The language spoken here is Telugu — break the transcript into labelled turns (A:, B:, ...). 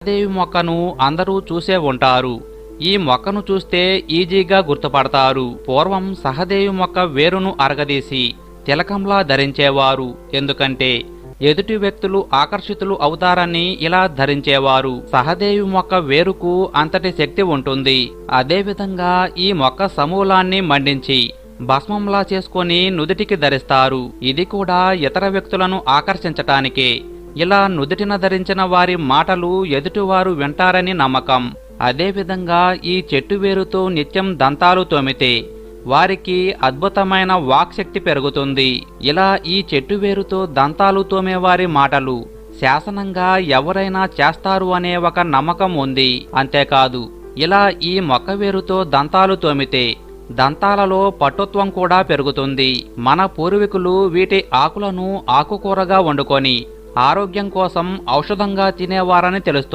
A: సహదేవి మొక్కను అందరూ చూసే ఉంటారు. ఈ మొక్కను చూస్తే ఈజీగా గుర్తుపడతారు. పూర్వం సహదేవి మొక్క వేరును అరగదీసి తిలకంలా ధరించేవారు. ఎందుకంటే ఎదుటి వ్యక్తులు ఆకర్షితులు అవుతారని ఇలా ధరించేవారు. సహదేవి మొక్క వేరుకు అంతటి శక్తి ఉంటుంది. అదేవిధంగా ఈ మొక్క సమూలాన్ని మండించి భస్మంలా చేసుకొని నుదిటికి ధరిస్తారు. ఇది కూడా ఇతర వ్యక్తులను ఆకర్షించటానికే. ఇలా నుదిటిన ధరించిన వారి మాటలు ఎదుటివారు వింటారని నమ్మకం. అదేవిధంగా ఈ చెట్టు వేరుతో నిత్యం దంతాలు తోమితే వారికి అద్భుతమైన వాక్శక్తి పెరుగుతుంది. ఇలా ఈ చెట్టు వేరుతో దంతాలు తోమేవారి మాటలు శాసనంగా ఎవరైనా చేస్తారు అనే ఒక నమ్మకం ఉంది. అంతేకాదు ఇలా ఈ మొక్క వేరుతో దంతాలు తోమితే దంతాలలో పటుత్వం కూడా పెరుగుతుంది. మన పూర్వీకులు వీటి ఆకులను ఆకుకూరగా వండుకొని ఆరోగ్యం కోసం ఔషధంగా తినేవారని తెలుస్తుంది.